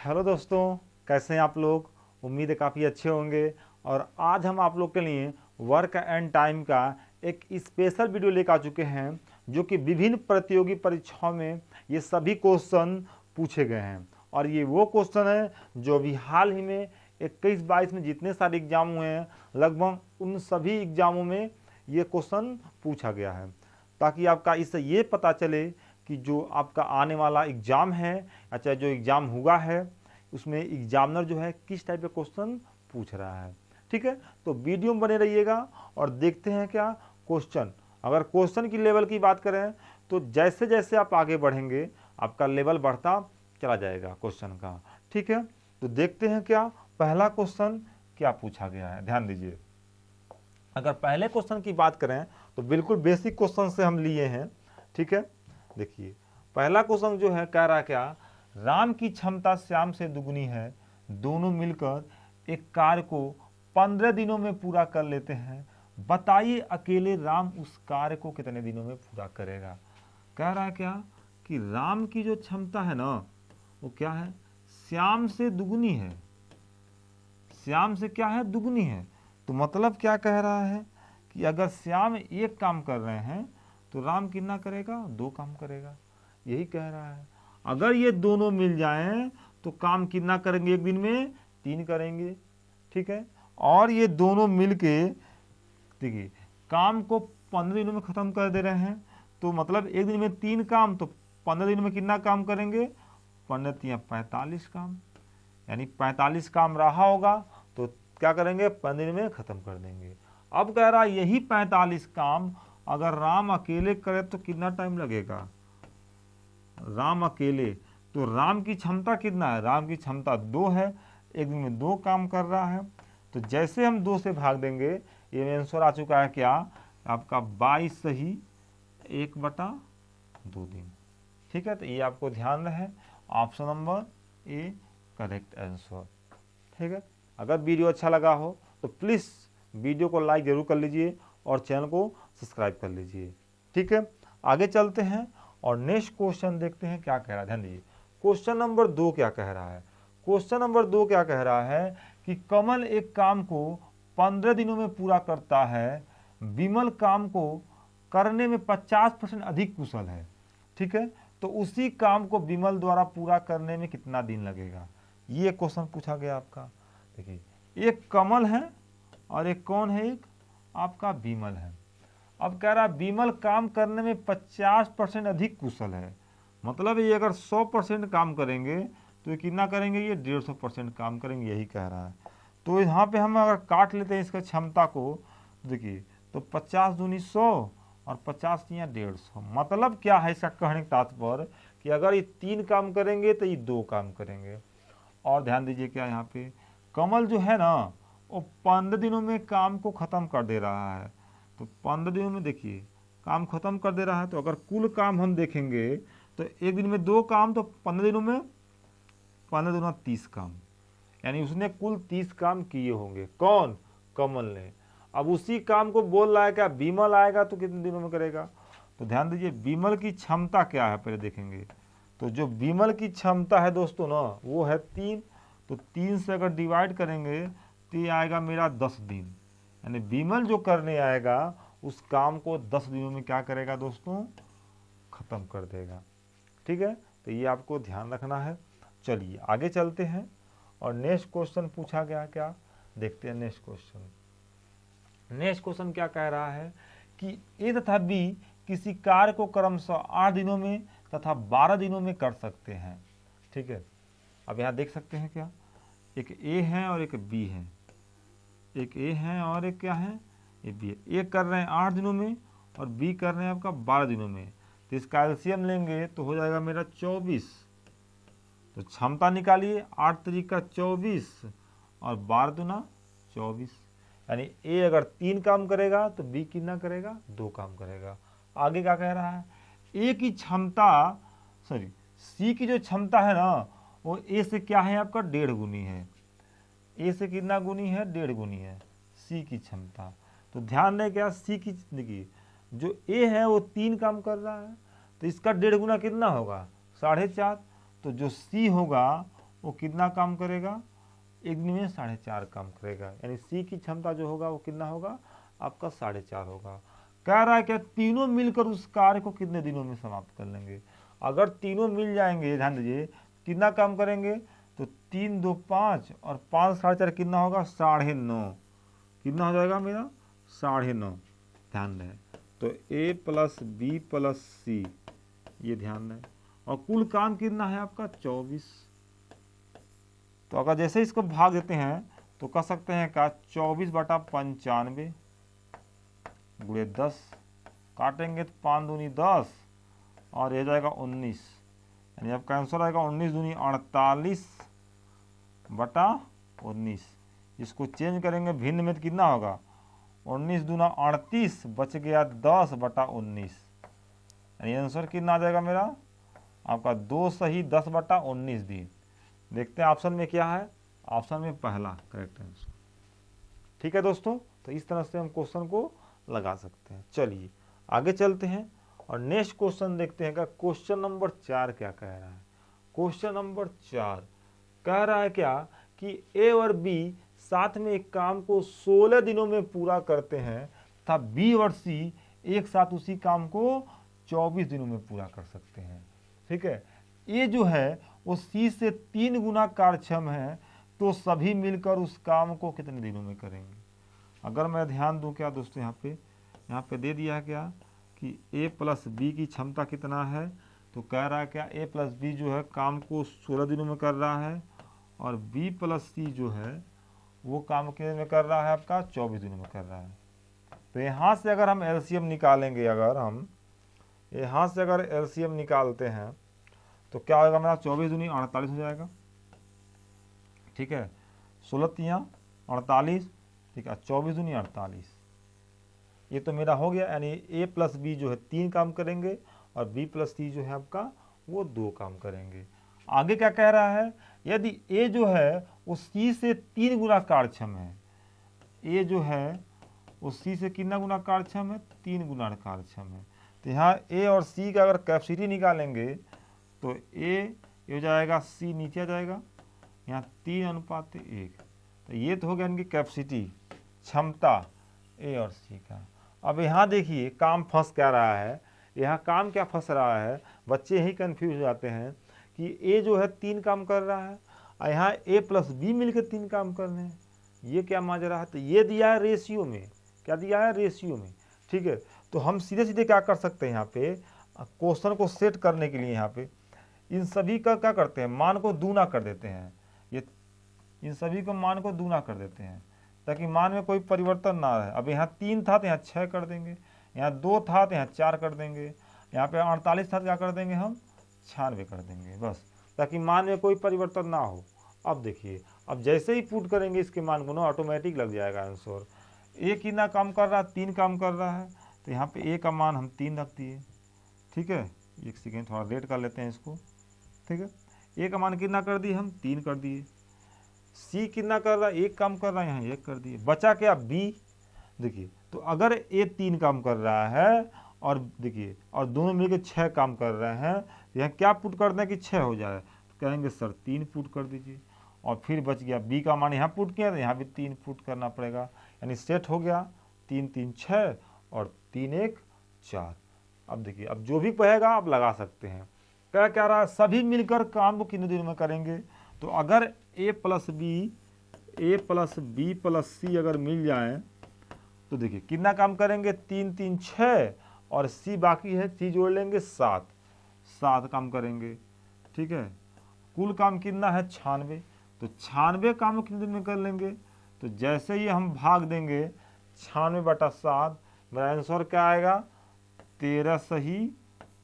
Hello दोस्तों, कैसे हैं आप लोग। उम्मीद है काफ़ी अच्छे होंगे। और आज हम आप लोग के लिए वर्क एंड टाइम का एक स्पेशल वीडियो लेकर आ चुके हैं, जो कि विभिन्न प्रतियोगी परीक्षाओं में ये सभी क्वेश्चन पूछे गए हैं। और ये वो क्वेश्चन है जो अभी हाल ही में 21-22 में जितने सारे एग्जाम हुए हैं, लगभग उन सभी एग्जामों में ये क्वेश्चन पूछा गया है, ताकि आपका इससे ये पता चले कि जो आपका आने वाला एग्ज़ाम है या चाहे जो एग्ज़ाम हुआ है उसमें एग्जामिनर जो है किस टाइप के क्वेश्चन पूछ रहा है। ठीक है, तो वीडियो में बने रहिएगा और देखते हैं क्या क्वेश्चन। अगर क्वेश्चन की लेवल की बात करें तो जैसे जैसे आप आगे बढ़ेंगे आपका लेवल बढ़ता चला जाएगा क्वेश्चन का। ठीक है, तो देखते हैं क्या पहला क्वेश्चन क्या पूछा गया है। ध्यान दीजिए, अगर पहले क्वेश्चन की बात करें तो बिल्कुल बेसिक क्वेश्चन से हम लिए हैं। ठीक है, देखिए पहला क्वेश्चन जो है कह रहा है क्या, राम की क्षमता श्याम से दुगनी है, दोनों मिलकर एक कार्य को 15 दिनों में पूरा कर लेते हैं, बताइए अकेले राम उस कार्य को कितने दिनों में पूरा करेगा। कह रहा है क्या कि राम की जो क्षमता है ना वो क्या है, श्याम से दुगनी है। श्याम से क्या है, दुगनी है। तो मतलब क्या कह रहा है कि अगर श्याम एक काम कर रहे हैं तो राम कितना करेगा, 2 काम करेगा। यही कह रहा है। अगर ये दोनों मिल जाएं तो काम कितना करेंगे, एक दिन में 3 करेंगे। ठीक है, और ये दोनों मिल के देखिए काम को 15 दिनों में ख़त्म कर दे रहे हैं, तो मतलब एक दिन में 3 काम, तो 15 दिन में कितना काम करेंगे, 15 45 काम। यानी 45 काम रहा होगा तो क्या करेंगे, 15 दिन में ख़त्म कर देंगे। अब कह रहा है यही 45 काम अगर राम अकेले करे तो कितना टाइम लगेगा। राम अकेले, तो राम की क्षमता कितना है, राम की क्षमता 2 है, एक दिन में 2 काम कर रहा है। तो जैसे हम 2 से भाग देंगे, ये आंसर आ चुका है क्या आपका 22 सही 1/2 दिन। ठीक है, तो ये आपको ध्यान रहे, option number A correct answer. ठीक है, अगर वीडियो अच्छा लगा हो तो प्लीज़ वीडियो को लाइक ज़रूर कर लीजिए और चैनल को सब्सक्राइब कर लीजिए। ठीक है, आगे चलते हैं और नेक्स्ट क्वेश्चन देखते हैं क्या कह रहा है। ध्यान दीजिए, क्वेश्चन नंबर 2 क्या कह रहा है। क्वेश्चन नंबर 2 क्या कह रहा है कि कमल एक काम को 15 दिनों में पूरा करता है, विमल काम को करने में 50% अधिक कुशल है। ठीक है, तो उसी काम को विमल द्वारा पूरा करने में कितना दिन लगेगा, ये क्वेश्चन पूछा गया आपका। देखिए एक कमल है और एक कौन है, एक आपका विमल है। अब कह रहा है विमल काम करने में 50% अधिक कुशल है, मतलब ये अगर 100% काम करेंगे तो ये कितना करेंगे, ये 150% काम करेंगे, यही कह रहा है। तो यहाँ पे हम अगर काट लेते हैं इसका क्षमता को, देखिए तो 50 दूनी 100 और 50 या 150। मतलब क्या है इसका कहने का तात्पर्य कि अगर ये 3 काम करेंगे तो ये 2 काम करेंगे। और ध्यान दीजिए क्या यहाँ पे कमल जो है ना वो 15 दिनों में काम को ख़त्म कर दे रहा है। तो 15 दिनों में देखिए काम ख़त्म कर दे रहा है, तो अगर कुल काम हम देखेंगे तो एक दिन में 2 काम, तो 15 दिनों में 15 दिनों 30 काम, यानी उसने कुल 30 काम किए होंगे। कौन, कमल ने। अब उसी काम को बोल रहा है क्या विमल आएगा तो कितने दिनों में करेगा। तो ध्यान दीजिए विमल की क्षमता क्या है पहले देखेंगे। तो जो विमल की क्षमता है दोस्तों ना वो है 3, तो 3 से अगर डिवाइड करेंगे तो ये आएगा मेरा 10 दिन। यानी विमल जो करने आएगा उस काम को 10 दिनों में क्या करेगा दोस्तों, ख़त्म कर देगा। ठीक है, तो ये आपको ध्यान रखना है। चलिए आगे चलते हैं और नेक्स्ट क्वेश्चन पूछा गया क्या, देखते हैं नेक्स्ट क्वेश्चन। नेक्स्ट क्वेश्चन क्या कह रहा है कि ए तथा बी किसी कार्य को क्रमशः 8 दिनों में तथा 12 दिनों में कर सकते हैं। ठीक है, अब यहाँ देख सकते हैं क्या, एक ए है और एक बी है, एक ए है और एक क्या है, ये बी है। ए कर रहे हैं 8 दिनों में और बी कर रहे हैं आपका 12 दिनों में, तो इसका एलसीएम लेंगे तो हो जाएगा मेरा 24। तो क्षमता निकालिए, 8 तरीका 24 और 12 दूना 24। यानी ए अगर 3 काम करेगा तो बी कितना करेगा, 2 काम करेगा। आगे क्या कह रहा है, ए की क्षमता सी की जो क्षमता है ना वो ए से क्या है आपका 1.5 गुनी है। ए से कितना गुनी है, 1.5 गुनी है सी की क्षमता। तो ध्यान दें क्या सी की, देखिए जो ए है वो 3 काम कर रहा है तो इसका 1.5 गुना कितना होगा, 4.5। तो जो सी होगा वो कितना काम करेगा, एक दिन में 4.5 काम करेगा। यानी सी की क्षमता जो होगा वो कितना होगा, आपका 4.5 होगा। कह रहा है क्या तीनों मिलकर उस कार्य को कितने दिनों में समाप्त कर लेंगे। अगर तीनों मिल जाएंगे, ध्यान दीजिए, कितना काम करेंगे, तो 3 2 5 और 5 4.5 कितना होगा, 9.5। कितना हो जाएगा मेरा, 9.5। ध्यान रहे, तो ए प्लस बी प्लस सी, ये ध्यान रहे। और कुल काम कितना है आपका, 24। तो अगर जैसे इसको भाग देते हैं तो कह सकते हैं का 24/95 गुणे 10, काटेंगे तो 5 दूनी 10 और ये जाएगा 19। यानी आपका आंसर आएगा 19 दूनी 48/19। इसको चेंज करेंगे भिन्न में तो कितना होगा, 19 दूना 38, बच गया 10/19। यानी आंसर कितना आ जाएगा मेरा, आपका 2 सही 10/19 दिन। देखते हैं ऑप्शन में क्या है, ऑप्शन में पहला करेक्ट आंसर। ठीक है दोस्तों, तो इस तरह से हम क्वेश्चन को लगा सकते हैं। चलिए आगे चलते हैं और नेक्स्ट क्वेश्चन देखते हैं। क्वेश्चन नंबर 4 क्या कह रहा है। क्वेश्चन नंबर 4 कह रहा है क्या कि ए और बी साथ में एक काम को 16 दिनों में पूरा करते हैं तथा बी और सी एक साथ उसी काम को 24 दिनों में पूरा कर सकते हैं। ठीक है, ये जो है वो सी से 3 गुना कार्यक्षम है, तो सभी मिलकर उस काम को कितने दिनों में करेंगे। अगर मैं ध्यान दूं क्या दोस्तों, यहाँ पे दे दिया है क्या कि ए प्लस बी की क्षमता कितना है, तो कह रहा है क्या ए प्लस बी जो है काम को 16 दिनों में कर रहा है और बी प्लस सी जो है वो काम कितने में कर रहा है, आपका 24 दिनों में कर रहा है। तो यहाँ से अगर हम एलसीएम निकालेंगे, अगर हम यहाँ से अगर एलसीएम निकालते हैं तो क्या होगा मेरा, 24 दूनी 48 हो जाएगा। ठीक है, 16 तियाँ 48, ठीक है, 24 दूनी 48, ये तो मेरा हो गया। यानी ए प्लस बी जो है 3 काम करेंगे और बी प्लस सी जो है आपका वो 2 काम करेंगे। आगे क्या कह रहा है, यदि ए जो है वो सी से 3 गुना कार्यक्षम है, ए जो है वो सी से कितना गुना कार्यक्षम है, 3 गुना कार्यक्षम है। तो यहाँ ए और सी का अगर कैपेसिटी निकालेंगे तो ए हो जाएगा, सी नीचे आ जाएगा, यहाँ 3:1। तो ये तो हो गया इनकी कैपेसिटी, क्षमता ए और सी का। अब यहाँ देखिए काम फंस क्या रहा है, यहाँ काम क्या फंस रहा है, बच्चे यही कंफ्यूज हो जाते हैं कि ए जो है 3 काम कर रहा है और यहाँ ए प्लस बी मिलकर 3 काम कर रहे हैं, ये क्या माजरा है। तो ये दिया है रेशियो में, क्या दिया है, रेशियो में। ठीक है, तो हम सीधे सीधे क्या कर सकते हैं, यहाँ पे क्वेश्चन को सेट करने के लिए यहाँ पे इन सभी का क्या करते हैं, मान को दूना कर देते हैं। ये इन सभी को मान को दूना कर देते हैं ताकि मान में कोई परिवर्तन ना रहे। अब यहाँ 3 था तो यहाँ 6 कर देंगे, यहाँ 2 था तो यहाँ 4 कर देंगे, यहाँ पे 48 था तो क्या कर देंगे हम, 96 कर देंगे, बस, ताकि मान में कोई परिवर्तन ना हो। अब देखिए, अब जैसे ही पुट करेंगे इसके मान को ना, ऑटोमेटिक लग जाएगा आंसर। ए कितना काम कर रहा है, 3 काम कर रहा है, तो यहाँ पे ए का मान हम 3 रख दिए। ठीक है, एक सेकेंड थोड़ा रेड कर लेते हैं इसको। ठीक है, ए का मान कितना कर दिए हम, 3 कर दिए। सी कितना कर रहा है, 1 काम कर रहा है, यहाँ 1 कर दिए। बचा क्या, बी। देखिए, तो अगर ए 3 काम कर रहा है और देखिए और दोनों मिलकर 6 काम कर रहे हैं, तो यहाँ क्या पुट कर दें कि 6 हो जाए, तो कहेंगे सर 3 पुट कर दीजिए। और फिर बच गया बी का मान, यहाँ पुट किया तो यहाँ भी 3 पुट करना पड़ेगा। यानी सेट हो गया 3 3 6 और 3 1 4। अब देखिए, अब जो भी कहेगा आप लगा सकते हैं। क्या कह रहा है, सभी मिलकर काम को कितने दिनों में करेंगे। तो अगर ए प्लस बी प्लस सी अगर मिल जाए तो देखिए कितना काम करेंगे, 3 3 6 और सी बाकी है, सी जोड़ लेंगे 7 काम करेंगे। ठीक है, कुल काम कितना है, 96। तो 96 काम कितने दिन में कर लेंगे। तो जैसे ही हम भाग देंगे 96/7, मेरा आंसर क्या आएगा, 13 सही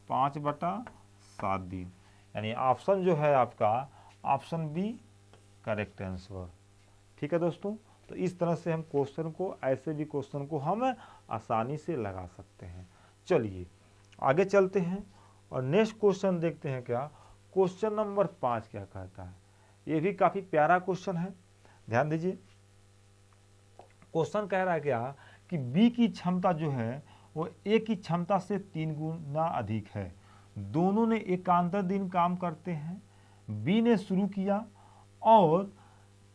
5/7 दिन। यानी ऑप्शन जो है आपका ऑप्शन बी करेक्ट आंसर। ठीक है दोस्तों, तो इस तरह से हम क्वेश्चन को, ऐसे भी क्वेश्चन को हम आसानी से लगा सकते हैं। चलिए आगे चलते हैं और नेक्स्ट क्वेश्चन देखते हैं। क्या क्वेश्चन नंबर 5 क्या कहता है। ये भी काफ़ी प्यारा क्वेश्चन है, ध्यान दीजिए। क्वेश्चन कह रहा है क्या कि बी की क्षमता जो है वो ए की क्षमता से 3 गुना अधिक है। दोनों ने एकांतर दिन काम करते हैं। बी ने शुरू किया और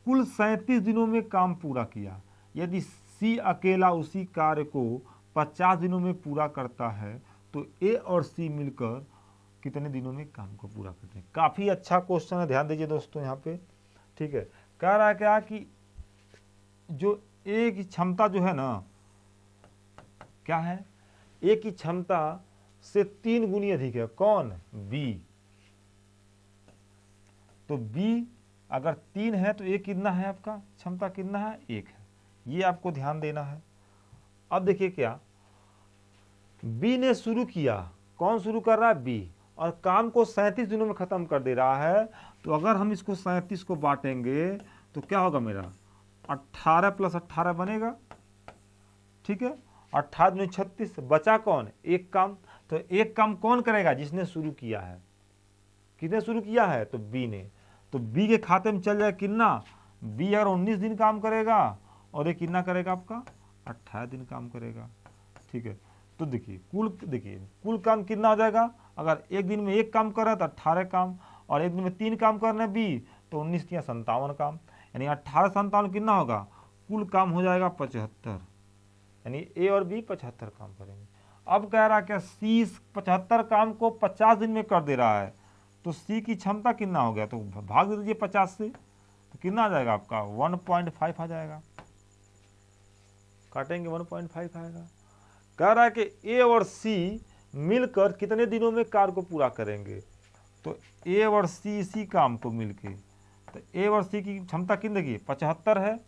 कुल 37 दिनों में काम पूरा किया। यदि सी अकेला उसी कार्य को 50 दिनों में पूरा करता है तो ए और सी मिलकर कितने दिनों में काम को पूरा करते हैं। काफ़ी अच्छा क्वेश्चन है, ध्यान दीजिए दोस्तों यहाँ पे। ठीक है, कह रहा है क्या कि जो ए की क्षमता जो है ना, क्या है, ए की क्षमता से 3 गुनी अधिक है। कौन? बी। तो बी अगर 3 है तो ए कितना है आपका, क्षमता कितना है, 1 है। ये आपको ध्यान देना है। अब देखिए क्या, बी ने शुरू किया, कौन शुरू कर रहा है, बी, और काम को 37 दिनों में खत्म कर दे रहा है। तो अगर हम इसको 37 को बांटेंगे तो क्या होगा मेरा, 18 + 18 बनेगा। ठीक है, 18 दूनी 36, बचा कौन, एक काम। तो एक काम कौन करेगा, जिसने शुरू किया है। किसने शुरू किया है, तो बी ने। तो बी के खाते में चल जाए कितना, बी अगर 19 दिन काम करेगा और ये कितना करेगा आपका, 18 दिन काम करेगा। ठीक है, तो देखिए कुल काम कितना हो जाएगा, अगर एक दिन में एक काम कर रहा है तो 18 काम, और एक दिन में 3 काम करना है बी, तो 19 या 57 काम, यानी 18 57 कितना होगा, कुल काम हो जाएगा 75, यानी ए और बी 75 काम करेंगे। अब कह रहा है क्या, सी 75 काम को 50 दिन में कर दे रहा है, तो सी की क्षमता कितना हो गया, तो भाग दे दीजिए 50 से, तो कितना आ जाएगा आपका, 1.5 आ जाएगा। काटेंगे 1.5 आएगा। कह रहा है कि ए और सी मिलकर कितने दिनों में कार्य को पूरा करेंगे, तो ए और सी इसी काम को मिलके, तो ए और सी की क्षमता कितनी, 75 है,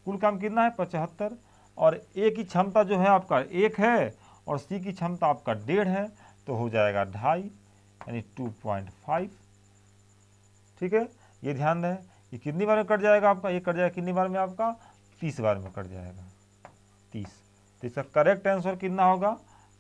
कुल काम कितना है 75, और ए की क्षमता जो है आपका 1 है और सी की क्षमता आपका 1.5 है, तो हो जाएगा 2.5 यानी 2.5। ठीक है, ये ध्यान रहे, ये कितनी बार में कट जाएगा आपका, ये कट जाएगा कितनी बार में आपका, 30 बार में कट जाएगा, 30। तो इसका करेक्ट आंसर कितना होगा,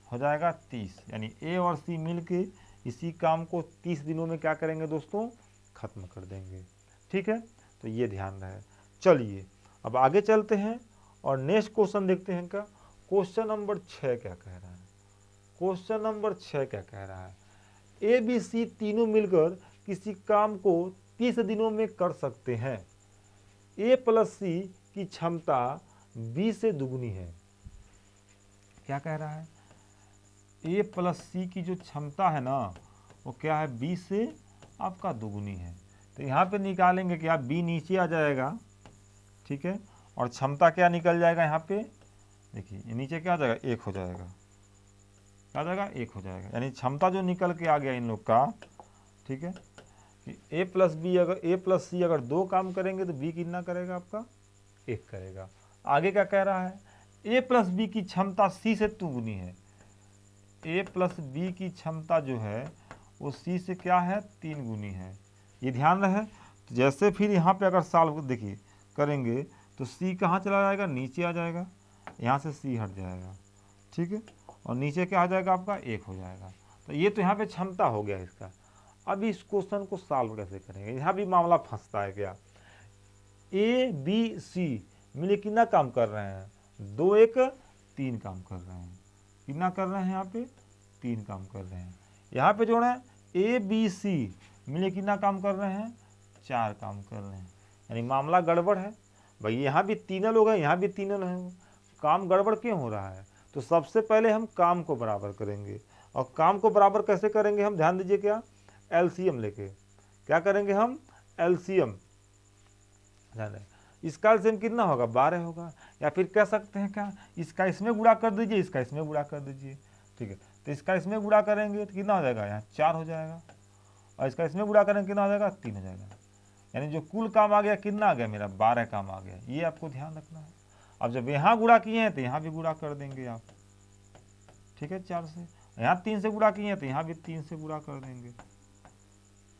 हो जाएगा 30, यानी ए और सी मिलके इसी काम को 30 दिनों में क्या करेंगे दोस्तों, खत्म कर देंगे। ठीक है, तो ये ध्यान रहे। चलिए अब आगे चलते हैं और नेक्स्ट क्वेश्चन देखते हैं। क्या क्वेश्चन नंबर 6 क्या कह रहा है, क्वेश्चन नंबर 6 क्या कह रहा है, ए बी सी तीनों मिलकर किसी काम को 30 दिनों में कर सकते हैं। ए प्लस सी की क्षमता बी से दुगनी है। क्या कह रहा है, ए प्लस सी की जो क्षमता है ना, वो क्या है, बी से आपका दुगनी है। तो यहाँ पे निकालेंगे क्या, बी नीचे आ जाएगा। ठीक है, और क्षमता क्या निकल जाएगा यहाँ पे, देखिए नीचे क्या आ जाएगा, 1 हो जाएगा, क्या आ जाएगा, 1 हो जाएगा, यानी क्षमता जो निकल के आ गया इन लोग का। ठीक है, कि ए प्लस सी अगर 2 काम करेंगे तो बी कितना करेगा आपका, 1 करेगा। आगे क्या कह रहा है, ए प्लस बी की क्षमता सी से दुगनी है। ए प्लस बी की क्षमता जो है वो सी से क्या है, 3 गुनी है। ये ध्यान रहे। तो जैसे फिर यहाँ पे अगर सॉल्व देखिए करेंगे तो सी कहाँ चला जाएगा, नीचे आ जाएगा, यहाँ से सी हट जाएगा। ठीक है, और नीचे क्या आ जाएगा आपका, 1 हो जाएगा। तो ये तो यहाँ पे क्षमता हो गया इसका। अब इस क्वेश्चन को सॉल्व कैसे करेंगे, यहाँ भी मामला फंसता है क्या, ए बी सी मिले कितना काम कर रहे हैं, 2 1 3 काम कर रहे हैं। कितना कर रहे हैं यहाँ पे, 3 काम कर रहे हैं। यहाँ पे जो है ए बी सी मिले कितना काम कर रहे हैं, 4 काम कर रहे हैं, यानी मामला गड़बड़ है भाई। यहाँ भी 3 लोग हैं, यहाँ भी 3 लोग हैं, काम गड़बड़ क्यों हो रहा है। तो सबसे पहले हम काम को बराबर करेंगे, और काम को बराबर कैसे करेंगे हम, ध्यान दीजिए, क्या एलसीएम लेके। क्या करेंगे हम, एलसीएम। ध्यान है, इसका एलसीएम कितना होगा, 12 होगा। या फिर कह सकते हैं क्या, इसका इसमें गुणा कर दीजिए, इसका इसमें गुणा कर दीजिए। ठीक है, तो इसका इसमें गुणा करेंगे तो कितना हो जाएगा, यहाँ 4 हो जाएगा, और इसका इसमें गुणा करेंगे कितना हो जाएगा, 3 हो जाएगा। यानी जो कुल काम आ गया कितना आ गया मेरा, 12 काम आ गया। ये आपको ध्यान रखना है। अब जब यहाँ गुणा किए हैं तो यहाँ भी गुणा कर देंगे आप। ठीक है, 4 से, यहाँ 3 से गुणा किए हैं तो यहाँ भी 3 से गुणा कर देंगे।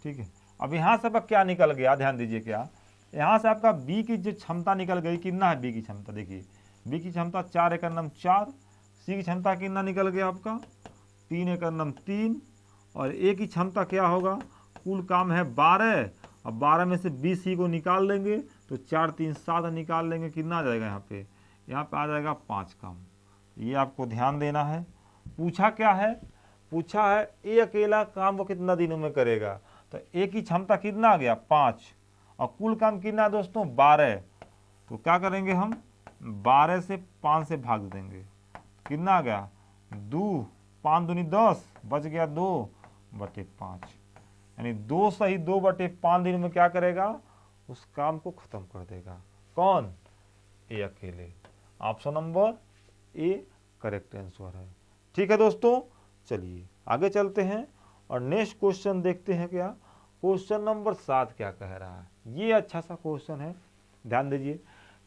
ठीक है, अब यहाँ से अब क्या निकल गया, ध्यान दीजिए, क्या यहाँ से आपका बी की जो क्षमता निकल गई, कितना है बी की क्षमता, देखिए बी की क्षमता 4 एकड़ नम 4, सी की क्षमता कितना निकल गया आपका 3 एकड़ नम 3, और ए की क्षमता क्या होगा, कुल काम है 12, अब 12 में से 20 सी को निकाल लेंगे तो 4 3 7 निकाल लेंगे, कितना आ जाएगा यहाँ पे आ जाएगा 5 काम। ये आपको ध्यान देना है। पूछा क्या है, पूछा है ए अकेला काम वो कितना दिनों में करेगा, तो ए की क्षमता कितना आ गया 5, और कुल काम कितना है दोस्तों 12। तो क्या करेंगे हम 12 से 5 से भाग देंगे, कितना आ गया 2, 5 दूनी 10, बच गया 2/5, यानी 2 सही 2/5 दिन में क्या करेगा उस काम को खत्म कर देगा। कौन? ए अकेले। Option number A correct answer है। ठीक है दोस्तों, चलिए आगे चलते हैं और नेक्स्ट क्वेश्चन देखते हैं। क्या क्वेश्चन नंबर 7 क्या कह रहा है? ये अच्छा सा क्वेश्चन है, ध्यान दीजिए।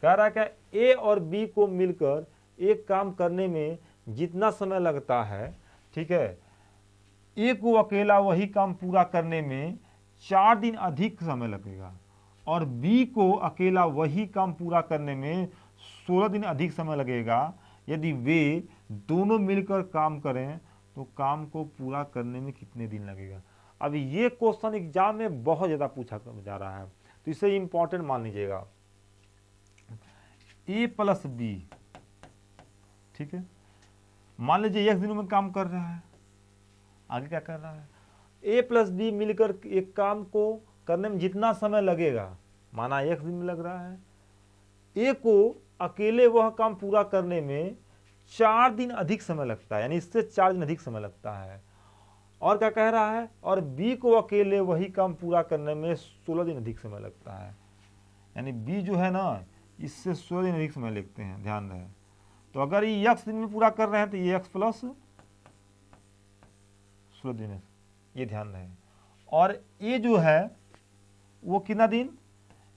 कह रहा है क्या ए और बी को मिलकर एक काम करने में जितना समय लगता है, ठीक है, ए को अकेला वही काम पूरा करने में 4 दिन अधिक समय लगेगा और बी को अकेला वही काम पूरा करने में 16 दिन अधिक समय लगेगा। यदि वे दोनों मिलकर काम करें तो काम को पूरा करने में कितने दिन लगेगा? अब ये क्वेश्चन एग्जाम में बहुत ज़्यादा पूछा जा रहा है, तो इसे इंपॉर्टेंट मान लीजिएगा। ए प्लस बी, ठीक है, मान लीजिए 1 दिनों में काम कर रहा है। आगे क्या कर रहा है? ए प्लस बी मिलकर एक काम को करने में जितना समय लगेगा, माना 1 दिन में लग रहा है, ए को अकेले वह काम पूरा करने में 4 दिन अधिक समय लगता है, यानी इससे 4 दिन अधिक समय लगता है। और क्या कह रहा है? और बी को अकेले वही काम पूरा करने में 16 दिन अधिक समय लगता है, यानी बी जो है ना इससे 16 दिन अधिक समय लगते हैं, ध्यान रहे। तो अगर ये x दिन में पूरा कर रहे हैं तो ये x प्लस 16 दिन, ये ध्यान रहे। और ये जो है वो कितना दिन,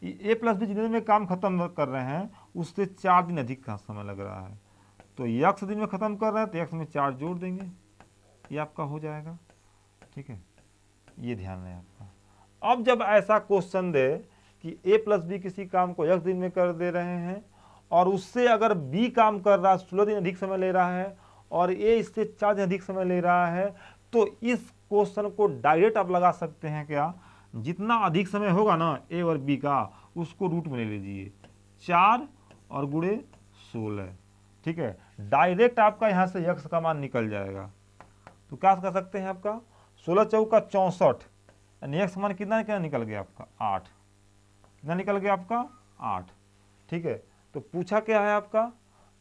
ए प्लस बी जितने दिन में काम खत्म कर रहे हैं उससे 4 दिन अधिक का समय लग रहा है। तो x दिन में खत्म कर रहे हैं तो x में 4 जोड़ देंगे, ये आपका हो जाएगा। ठीक है, ये ध्यान रहे आपका। अब जब ऐसा क्वेश्चन दे कि ए प्लस बी किसी काम को x दिन में कर दे रहे हैं और उससे अगर बी काम कर रहा है 16 दिन अधिक समय ले रहा है और ए इससे 4 दिन अधिक समय ले रहा है, तो इस क्वेश्चन को डायरेक्ट आप लगा सकते हैं। क्या? जितना अधिक समय होगा ना ए और बी का उसको रूट में ले लीजिए, 4 और गुणे 16। ठीक है, डायरेक्ट आपका यहाँ से x का मान निकल जाएगा। तो क्या कर सकते हैं आपका 16 चौका 64, यानी x मान कितना निकल गया आपका 8। कितना निकल गया आपका 8। ठीक है, तो पूछा क्या है आपका?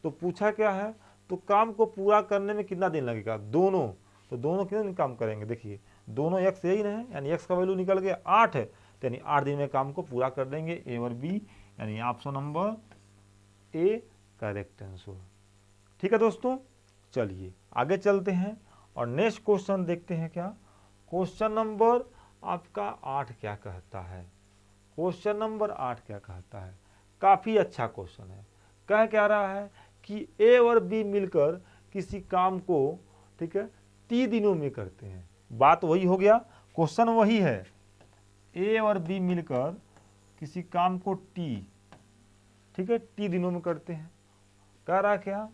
तो पूछा क्या है? तो काम को पूरा करने में कितना दिन लगेगा दोनों? तो दोनों कितने दिन काम करेंगे? देखिए दोनों x यही ना है, यानी x का वैल्यू निकल गया 8 है, तो यानी 8 दिन में काम को पूरा कर देंगे ए और बी, यानी option number A correct answer. ठीक है दोस्तों, चलिए आगे चलते हैं और नेक्स्ट क्वेश्चन देखते हैं। क्या क्वेश्चन नंबर आपका 8 क्या कहता है? क्वेश्चन नंबर 8 क्या कहता है? काफ़ी अच्छा क्वेश्चन है। कह क्या रहा है कि ए और बी मिलकर किसी काम को, ठीक है, 30 दिनों में करते हैं। बात वही हो गया, क्वेश्चन वही है। ए और बी मिलकर किसी काम को ठीक है 30 दिनों में करते हैं। कह रहा क्या?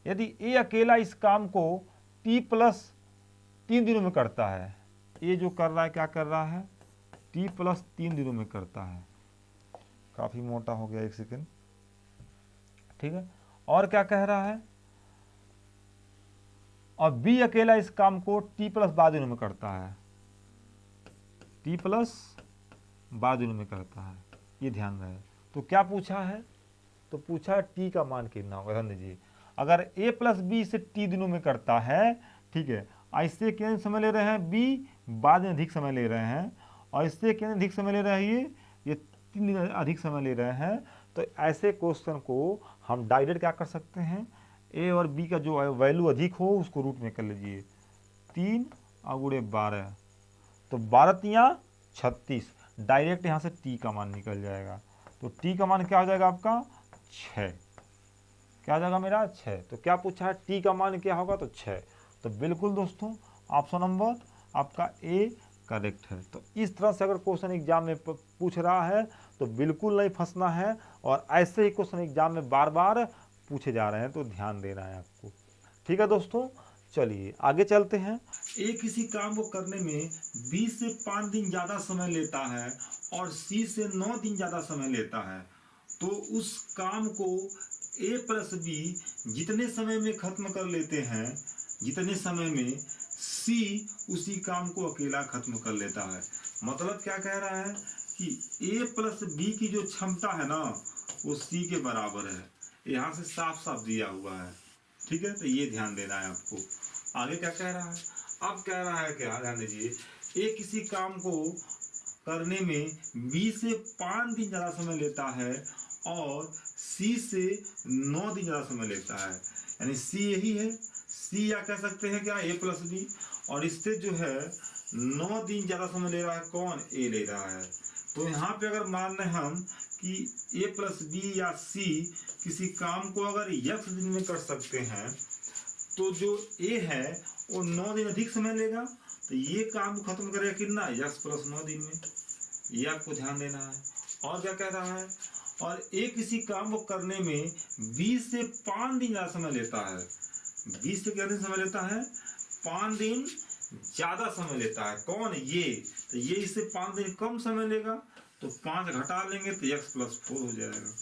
यदि ए अकेला इस काम को t+3 दिनों में करता है, ए जो कर रहा है क्या कर रहा है t+3 दिनों में करता है। काफ़ी मोटा हो गया, 1 सेकेंड। ठीक है, और क्या कह रहा है? और बी अकेला इस काम को t+12 दिनों में करता है, t+12 दिनों में करता है, ये ध्यान रहे। तो क्या पूछा है? तो पूछा है t का मान कितना होगा। ध्यान दीजिए, अगर a प्लस बी इसे t दिनों में करता है, ठीक है, इससे कितने समय ले रहे हैं? b 12 दिन अधिक समय ले रहे हैं, और इससे कितने अधिक समय ले रहे हैं? ये 3 दिन अधिक समय ले रहे हैं। तो ऐसे क्वेश्चन को हम डायरेक्ट क्या कर सकते हैं? ए और बी का जो वैल्यू अधिक हो उसको रूट में कर लीजिए, 3 और गुणे 12, तो 12 तियाँ 36, डायरेक्ट यहाँ से टी का मान निकल जाएगा। तो टी का मान क्या हो जाएगा आपका 6। क्या हो जाएगा मेरा 6। तो क्या पूछा है? टी का मान क्या होगा? तो 6। तो बिल्कुल दोस्तों ऑप्शन नंबर आपका ए करेक्ट है। तो इस तरह से अगर क्वेश्चन एग्जाम में पूछ रहा है तो बिल्कुल नहीं फंसना है, और ऐसे ही क्वेश्चन एग्जाम में बार बार पूछे जा रहे हैं, तो ध्यान देना है आपको। ठीक है दोस्तों, चलिए आगे चलते हैं। ए किसी काम को करने में बी से 5 दिन ज़्यादा समय लेता है और सी से 9 दिन ज़्यादा समय लेता है, तो उस काम को ए प्लस बी जितने समय में खत्म कर लेते हैं, जितने समय में सी उसी काम को अकेला खत्म कर लेता है। मतलब क्या कह रहा है कि a प्लस बी की जो क्षमता है ना वो c के बराबर है। यहाँ से साफ साफ दिया हुआ है, ठीक है। तो ये ध्यान देना है आपको। आगे क्या कह रहा है, अब कह रहा है क्या, ध्यान दीजिए, a किसी काम को करने में b से 5 दिन ज़्यादा समय लेता है और c से 9 दिन ज़्यादा समय लेता है। यानी c यही है, c या कह सकते हैं क्या a प्लस बी, और इससे जो है 9 दिन ज़्यादा समय ले रहा है कौन, a ले रहा है। तो यहाँ पे अगर मान रहे हम कि a प्लस बी या c किसी काम को अगर x दिन में कर सकते हैं तो जो a है वो 9 दिन अधिक समय लेगा, तो ये काम खत्म करेगा कितना, x प्लस 9 दिन में। ये आपको ध्यान देना है। और क्या कह रहा है, और a किसी काम को करने में 20 से 5 दिन ज़्यादा समय लेता है। 20 से क्या दिन समय लेता है, 5 दिन ज़्यादा समय लेता है कौन, ये। तो ये इससे 5 दिन कम समय लेगा, तो 5 घटा लेंगे तो x प्लस 4 हो जाएगा,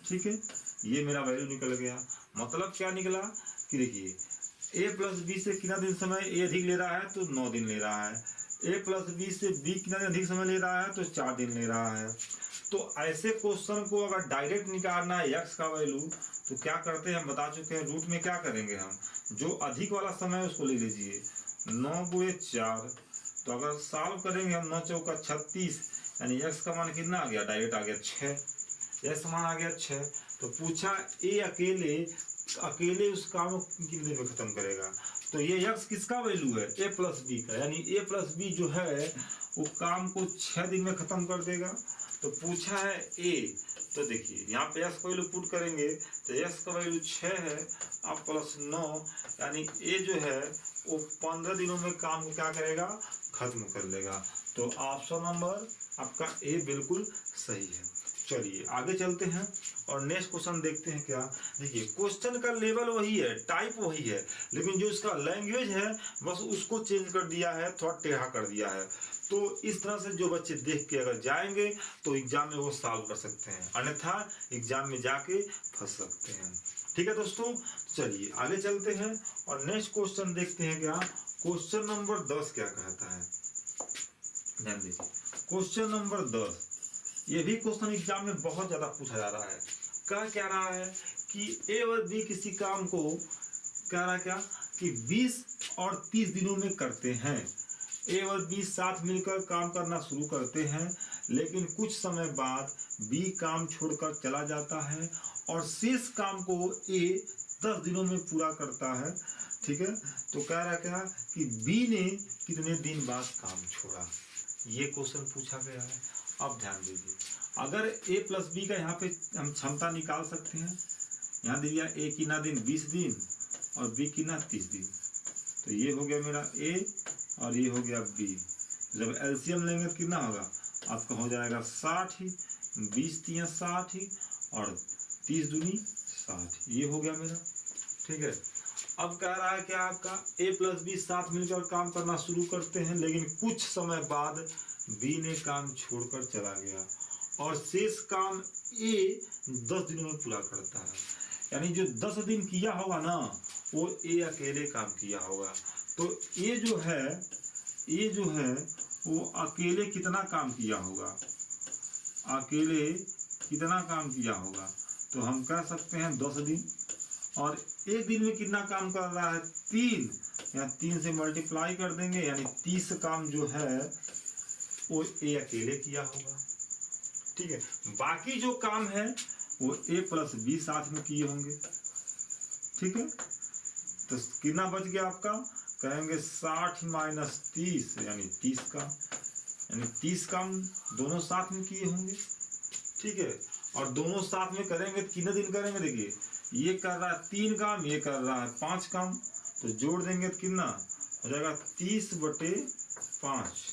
ठीक है। ये मेरा वैल्यू निकल गया। मतलब क्या निकला कि देखिए a प्लस बी से कितना दिन समय a अधिक ले रहा है, तो 9 दिन ले रहा है। a प्लस बी से b कितना दिन अधिक समय ले रहा है, तो 4 दिन ले रहा है। तो ऐसे क्वेश्चन को अगर डायरेक्ट निकालना है x का वैल्यू, तो क्या करते हैं हम बता चुके हैं, रूट में क्या करेंगे हम, जो अधिक वाला समय है उसको ले लीजिए, 9 गुणे 4। तो अगर सॉल्व करेंगे हम 9 चौका 36, यानी x का मान कितना आ गया, डायरेक्ट आ गया 6, x मान आ गया 6। तो पूछा a अकेले उस काम को कितने दिन में खत्म करेगा, तो ये x किसका वैल्यू है, a प्लस बी का, यानी a प्लस बी जो है वो काम को 6 दिन में खत्म कर देगा। तो पूछा है a, तो देखिए यहाँ पे x का वैल्यू पुट करेंगे तो x का वैल्यू 6 है, अब प्लस 9, यानी a जो है वो 15 दिनों में काम को क्या करेगा, खत्म कर लेगा। तो ऑप्शन नंबर आपका ए बिल्कुल सही है। चलिए आगे चलते हैं और नेक्स्ट क्वेश्चन देखते हैं। क्या देखिए, क्वेश्चन का लेवल वही है, टाइप वही है, लेकिन जो इसका लैंग्वेज है बस उसको चेंज कर दिया है, थोड़ा टेढ़ा कर दिया है। तो इस तरह से जो बच्चे देख के अगर जाएंगे तो एग्जाम में वो सॉल्व कर सकते हैं, अन्यथा एग्जाम में जाके फंस सकते हैं। ठीक है दोस्तों, चलिए आगे चलते हैं और नेक्स्ट क्वेश्चन देखते हैं। क्या क्वेश्चन नंबर 10 क्या कहता है, ध्यान दीजिए। क्वेश्चन नंबर 10, ये भी क्वेश्चन एग्जाम में बहुत ज्यादा पूछा जा रहा है। क्या रहा है कि ए और बी किसी काम को कह रहा है क्या कि 20 और 30 दिनों में करते हैं। ए और बी साथ मिलकर काम करना शुरू करते हैं, लेकिन कुछ समय बाद बी काम छोड़कर चला जाता है और शेष काम को ए 10 दिनों में पूरा करता है। ठीक है, तो कह रहा है क्या कि बी ने कितने दिन बाद काम छोड़ा, ये क्वेश्चन पूछा गया है। अब ध्यान दीजिए, अगर a प्लस बी का यहाँ पे हम क्षमता निकाल सकते हैं। यहाँ दे दिया a कितना दिन 20 दिन और b कितना 30 दिन, तो ये हो गया मेरा a और ये हो गया b। जब एलसीएम लेंगे तो कितना होगा आपका, हो जाएगा 60 ही, 20 तिया 60 ही और 30 दूनी 60, ये हो गया मेरा। ठीक है, अब कह रहा है क्या आपका a प्लस बी साथ मिलकर काम करना शुरू करते हैं, लेकिन कुछ समय बाद बी ने काम छोड़कर चला गया और शेष काम ए 10 दिनों में पूरा करता है। यानी जो 10 दिन किया होगा ना वो ए अकेले काम किया होगा। तो ए जो है वो अकेले कितना काम किया होगा, अकेले कितना काम किया होगा, तो हम कह सकते हैं 10 दिन। और एक दिन में कितना काम कर रहा है 3, या 3 से मल्टीप्लाई कर देंगे, यानी 30 काम जो है वो ए अकेले किया होगा। ठीक है, बाकी जो काम है वो ए प्लस बी साथ में किए होंगे। ठीक है, तो कितना बच गया आपका, कहेंगे 60 माइनस 30 यानी 30 काम, यानी 30 काम दोनों साथ में किए होंगे। ठीक है, और दोनों साथ में करेंगे तो कितने दिन करेंगे, देखिए ये कर रहा है 3 काम, ये कर रहा है 5 काम, तो जोड़ देंगे तो कितना हो जाएगा 30/5,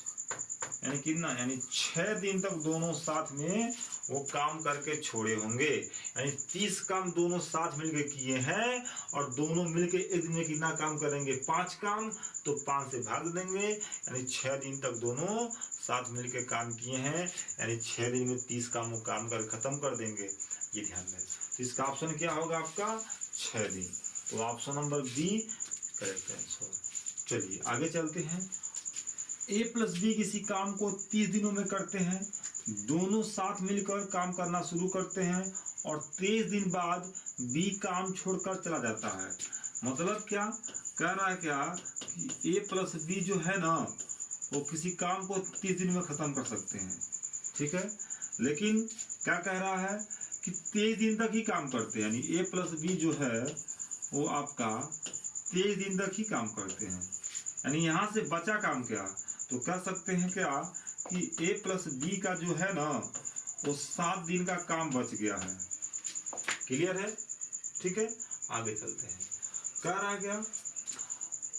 यानी कितना, यानी 6 दिन तक दोनों साथ में वो काम करके छोड़े होंगे। यानी 30 काम दोनों साथ मिलके किए हैं और दोनों मिलके एक दिन में कितना काम करेंगे 5 काम, तो 5 से भाग देंगे, यानी 6 दिन तक दोनों साथ मिलके काम किए हैं, यानी 6 दिन में 30 काम वो काम कर खत्म कर देंगे। ये ध्यान में, तो इसका ऑप्शन क्या होगा आपका 6 दिन। तो option number B correct answer. चलिए आगे चलते हैं। ए प्लस बी किसी काम को 30 दिनों में करते हैं, दोनों साथ मिलकर काम करना शुरू करते हैं और 23 दिन बाद बी काम छोड़कर चला जाता है। मतलब क्या कह रहा है, क्या कि ए प्लस बी जो है ना, वो किसी काम को 30 दिन में खत्म कर सकते हैं, ठीक है। लेकिन क्या कह रहा है कि 23 दिन तक ही काम करते हैं, यानी ए प्लस बी जो है वो आपका 23 दिन तक ही काम करते हैं। यानी यहाँ से बचा काम क्या, तो कह सकते हैं क्या कि ए प्लस बी का जो है ना वो 7 दिन का काम बच गया है। क्लियर है, ठीक है। आगे चलते हैं, कह रहा है क्या,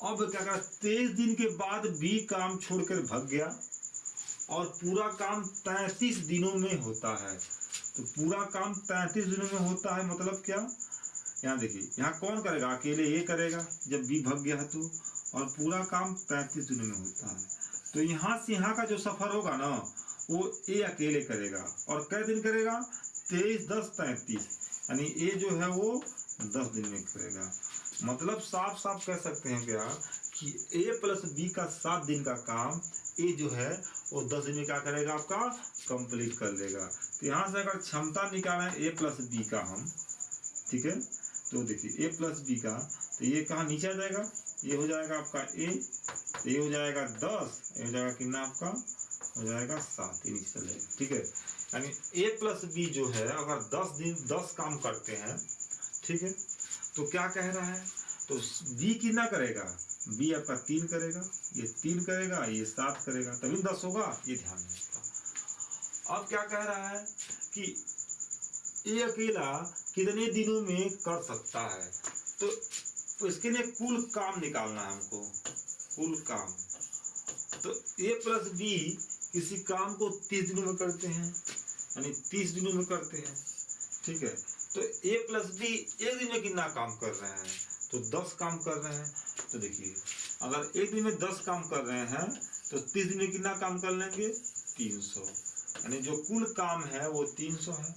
अब क्या कहा, 23 दिन के बाद बी काम छोड़कर भाग गया और पूरा काम 33 दिनों में होता है। तो पूरा काम 33 दिनों में होता है, मतलब क्या, यहाँ देखिए, यहाँ कौन करेगा, अकेले ये करेगा जब बी भाग गया है तो, और पूरा काम 33 दिनों में होता है। तो यहाँ से यहाँ का जो सफर होगा ना वो ए अकेले करेगा, और कै दिन करेगा, 23 10 33, यानी ए जो है वो 10 दिन में करेगा। मतलब साफ साफ कह सकते हैं क्या कि ए प्लस बी का 7 दिन का काम ए जो है वो 10 दिन में क्या करेगा, आपका कंप्लीट कर लेगा। तो यहाँ से अगर क्षमता निकालें ए प्लस बी का हम, ठीक है, तो देखिए ए प्लस बी का, तो ये कहाँ नीचे आ जाएगा, ये हो जाएगा आपका ए, तो ये हो जाएगा 10, ये हो जाएगा कितना आपका, हो जाएगा 7, ये नीचे चलेगा, ठीक है। यानी ए प्लस बी जो है अगर 10 दिन 10 काम करते हैं, ठीक है, तो क्या कह रहा है, तो बी कितना करेगा, बी आपका 3 करेगा, ये 3 करेगा, ये 7 करेगा, तभी 10 होगा, ये ध्यान रखना। अब क्या कह रहा है कि ये अकेला कितने दिनों में कर सकता है, तो इसके लिए कुल काम निकालना है हमको, कुल काम। तो ए प्लस बी किसी काम को 30 दिनों में करते हैं, यानी 30 दिनों में करते हैं, ठीक है। तो ए प्लस बी एक दिन में कितना काम कर रहे हैं, तो 10 काम कर रहे हैं। तो देखिए अगर एक दिन में 10 काम कर रहे हैं तो 30 दिन में कितना काम कर लेंगे, 300, यानी जो कुल काम है वो 300 है।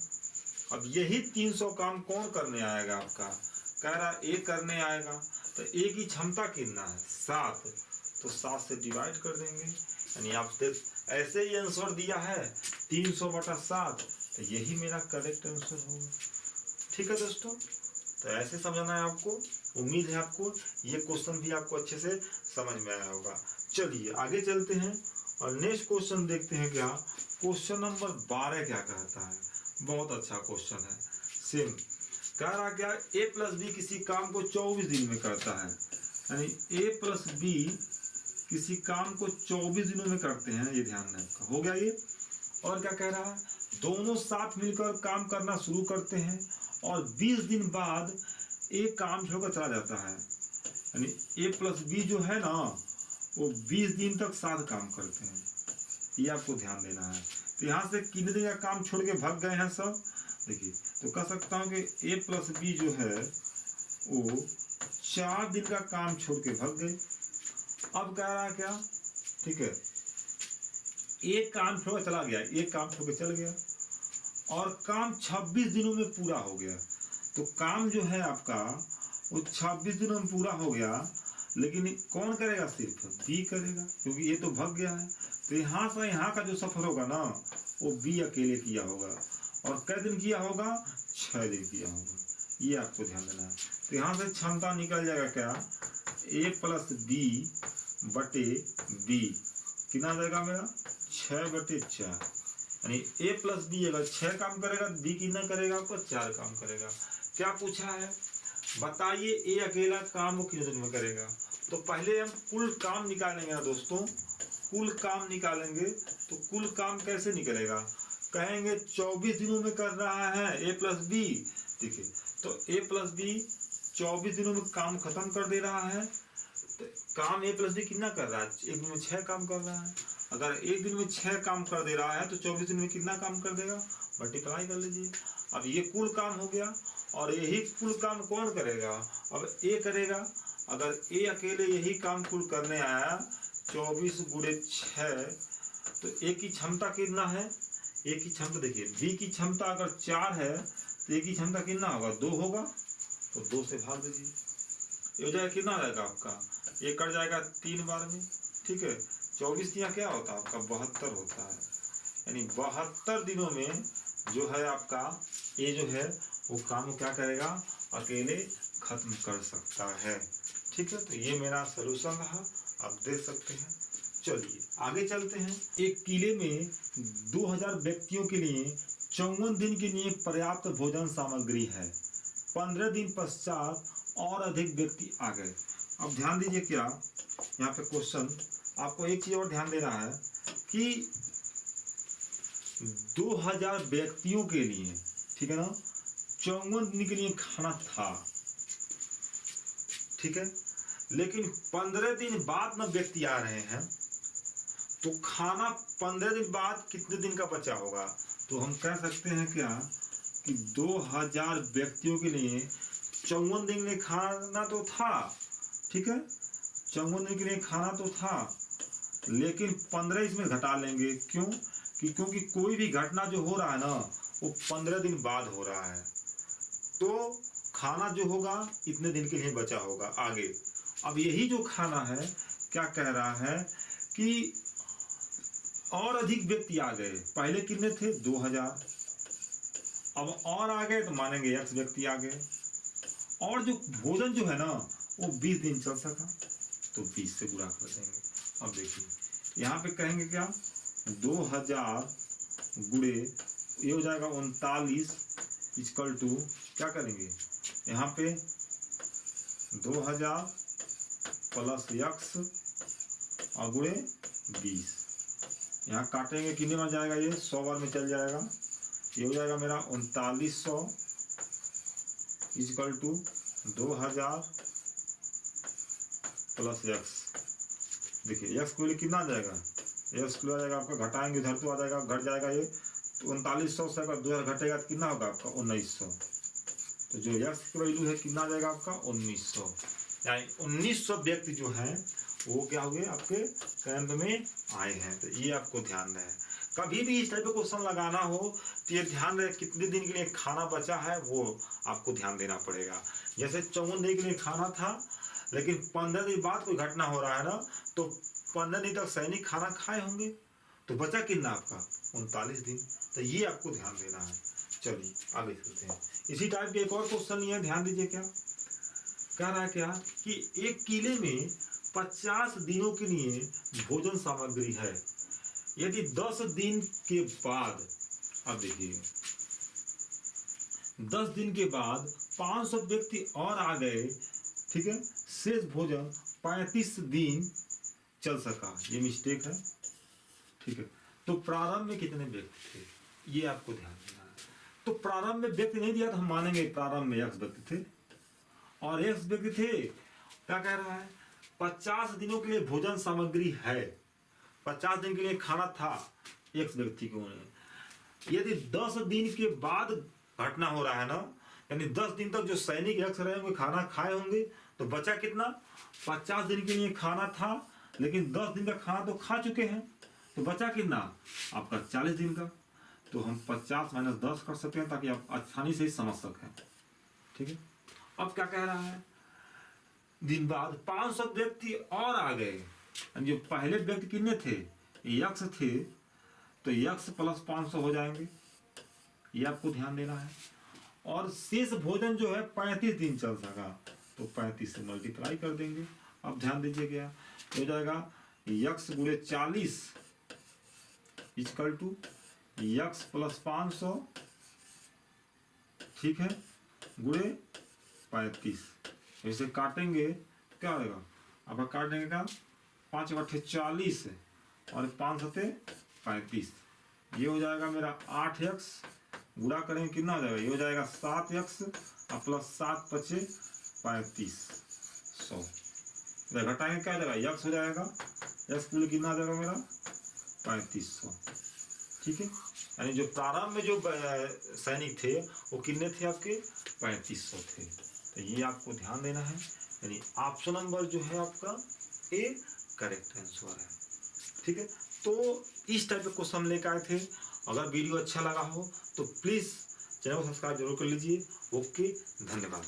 अब यही 300 काम कौन करने आएगा, आपका कह रहा ए करने आएगा, तो ए की क्षमता कितना है, 7, तो 7 से डिवाइड कर देंगे, यानी आप देख ऐसे ही आंसर दिया है 300/7, तो यही मेरा करेक्ट आंसर होगा। ठीक है दोस्तों, तो ऐसे समझना है आपको। उम्मीद है आपको ये क्वेश्चन भी आपको अच्छे से समझ में आया होगा। चलिए आगे चलते हैं और नेक्स्ट क्वेश्चन देखते हैं। क्या क्वेश्चन नंबर 12 क्या कहता है, बहुत अच्छा क्वेश्चन है। सेम कह रहा क्या, ए प्लस बी किसी काम को 24 दिन में करता है, यानी ए प्लस बी किसी काम को 24 दिनों में करते हैं, ये ध्यान रखना। हो गया ये। और क्या कह रहा है, दोनों साथ मिलकर काम करना शुरू करते हैं और 20 दिन बाद ए काम छोड़कर चला जाता है, यानी ए प्लस बी जो है ना वो 20 दिन तक साथ काम करते हैं, ये आपको ध्यान देना है। तो यहाँ से कितने दिन का काम छोड़ के भाग गए हैं सब, देखिए तो कह सकता हूँ कि ए प्लस बी जो है वो 4 दिन का काम छोड़ के भाग गए। अब कह रहा है क्या, ठीक है, एक काम छोड़ चला गया, एक काम छोड़ के चल गया और काम 26 दिनों में पूरा हो गया। तो काम जो है आपका वो 26 दिनों में पूरा हो गया, लेकिन कौन करेगा, सिर्फ बी करेगा, क्योंकि ये तो भाग गया है। तो यहाँ से यहाँ का जो सफर होगा ना वो बी अकेले किया होगा, और कै दिन किया होगा, 6 दिन किया होगा, ये आपको ध्यान देना है। तो यहाँ से क्षमता निकल जाएगा क्या, ए प्लस बी बटे बी, कितना जाएगा मेरा, 6/4, यानी ए प्लस बी अगर 6 काम करेगा, बी कितना करेगा, आपको 4 काम करेगा। क्या पूछा है, बताइए ए अकेला काम वो कितने दिन में करेगा। तो पहले हम कुल काम निकालेंगे ना दोस्तों, कुल काम निकालेंगे। तो कुल काम कैसे निकलेगा, कहेंगे 24 दिनों में कर रहा है ए प्लस बी, देखिए तो ए प्लस बी 24 दिनों में काम खत्म कर दे रहा है। तो काम ए प्लस बी कितना कर रहा है, एक दिन में 6 काम कर रहा है। अगर एक दिन में 6 काम कर दे रहा है तो 24 दिन में कितना काम कर देगा, मल्टीप्लाई कर लीजिए। अब ये कुल काम हो गया, और यही कुल काम कौन करेगा, अब ए करेगा। अगर ए अकेले यही काम कुल करने आया 24 × 6, तो ए की क्षमता कितना है, ए की क्षमता देखिए, बी की क्षमता अगर 4 है तो ए की क्षमता कितना होगा, 2 होगा, तो 2 से भाग दीजिए, ये हो जाएगा कितना रहेगा आपका, ये कट जाएगा 3 बार में, ठीक है। 24 यहाँ क्या होता है आपका, 72 होता है, यानी 72 दिनों में जो है आपका ये जो है वो काम क्या करेगा, अकेले खत्म कर सकता है। ठीक है, तो ये मेरा सलूशन रहा, आप देख सकते हैं। चलिए आगे चलते हैं। एक किले में 2000 व्यक्तियों के लिए 54 दिन के लिए पर्याप्त भोजन सामग्री है। 15 दिन पश्चात और अधिक व्यक्ति आ गए। अब ध्यान दीजिए, क्या यहाँ पे क्वेश्चन आपको एक चीज और ध्यान देना है कि 2000 व्यक्तियों के लिए, ठीक है ना, 54 दिन के लिए खाना था, ठीक है, लेकिन 15 दिन बाद न व्यक्ति आ रहे हैं, तो खाना 15 दिन बाद कितने दिन का बचा होगा? तो हम कह सकते हैं क्या कि 2000 व्यक्तियों के लिए 54 दिन के लिए खाना तो था, ठीक है, 54 दिन के लिए खाना तो था, लेकिन 15 इसमें घटा लेंगे। क्यों? क्योंकि कोई भी घटना जो हो रहा है ना वो 15 दिन बाद हो रहा है, तो खाना जो होगा इतने दिन के लिए बचा होगा आगे। अब यही जो खाना है क्या कह रहा है कि और अधिक व्यक्ति आ गए। पहले कितने थे? 2000, अब और आ गए तो मानेंगे x व्यक्ति आ गए, और जो भोजन जो है ना वो 20 दिन चल सका, तो 20 से गुणा कर देंगे। अब देखिए यहाँ पे कहेंगे क्या, 2000 गुणे ये हो जाएगा 39 इक्वल टू क्या करेंगे यहाँ पे 2000 प्लस x और गुणे 20। यहाँ काटेंगे कितने में जाएगा, ये 100 बार में चल जाएगा। ये हो जाएगा मेरा 3900 इक्वल टू 2000 प्लस x। देखिए x को कितना आ जाएगा, x को आ जाएगा आपका, घटाएंगे इधर तो आ जाएगा, घट जाएगा ये, तो 3900 से अगर 2000 घटेगा तो कितना होगा आपका 1900। तो जो x की वैल्यू है कितना आ जाएगा आपका 1900, यानी 1900 व्यक्ति जो हैं वो क्या हुए आपके कैंप में आए हैं। तो ये आपको ध्यान रहे, कभी भी इस टाइप का क्वेश्चन लगाना हो तो ये ध्यान रहे कितने दिन के लिए खाना बचा है वो आपको ध्यान देना पड़ेगा। जैसे 54 दिन के लिए खाना था, लेकिन 15 दिन बाद कोई घटना हो रहा है ना, तो 15 दिन तक सैनिक खाना खाए होंगे, तो बचा कितना आपका 39 दिन। तो ये आपको ध्यान देना है। चलिए आगे चलते हैं। इसी टाइप के एक और क्वेश्चन ये ध्यान दीजिए, क्या कह रहा है क्या कि एक किले में 50 दिनों के लिए भोजन सामग्री है। यदि 10 दिन के बाद, अब देखिए 10 दिन के बाद 500 व्यक्ति और आ गए, ठीक है, शेष भोजन 35 दिन चल सका। ये मिस्टेक है, ठीक है। तो प्रारंभ में कितने व्यक्ति थे ये आपको ध्यान देना है। तो प्रारंभ में व्यक्ति नहीं दिया तो हम मानेंगे प्रारंभ में x व्यक्ति थे, और x व्यक्ति थे। क्या कह रहा है, 50 दिनों के लिए भोजन सामग्री है, 50 दिन के लिए खाना था x व्यक्ति को। यदि 10 दिन के बाद घटना हो रहा है ना, यानी 10 दिन तक जो सैनिक x रहे होंगे खाना खाए होंगे, तो बचा कितना 50 दिन के लिए खाना था, लेकिन 10 दिन का खाना तो खा चुके हैं, तो बचा कितना आपका 40 दिन का। तो हम 50 माइनस 10 कर सकते हैं ताकि आप आसानी से समझ सकें, ठीक है। अब क्या कह रहा है, दिन बाद 500 व्यक्ति और आ गए। जो पहले व्यक्ति कितने थे, x थे, तो x प्लस 500 हो जाएंगे, ये आपको ध्यान देना है। और शेष भोजन जो है 35 दिन चल सका, तो 35 से मल्टीप्लाई कर देंगे। अब ध्यान दीजिए क्या हो जाएगा, x गुणे 40 इक्वल टू x प्लस 500, ठीक है, गुणे 35। इसे काटेंगे तो क्या होगा, अब काट देंगे क्या, 5 बट्ठे 40 और 5 सते 35। ये हो जाएगा मेरा 8x, गुणा करेंगे कितना हो जाएगा, ये हो जाएगा 7x और प्लस 7 पचे 35 100। इधर घटाएंगे क्या हो जाएगा, x हो जाएगा, x के लिए कितना आ जाएगा मेरा 3500, ठीक है। यानी जो प्रारंभ में जो सैनिक थे वो कितने थे आपके 3500 थे। तो ये आपको ध्यान देना है, यानी ऑप्शन नंबर जो है आपका ए करेक्ट आंसर है, ठीक है। तो इस टाइप के क्वेश्चन लेकर आए थे। अगर वीडियो अच्छा लगा हो तो प्लीज़ चैनल को सब्सक्राइब जरूर कर लीजिए। ओके, धन्यवाद।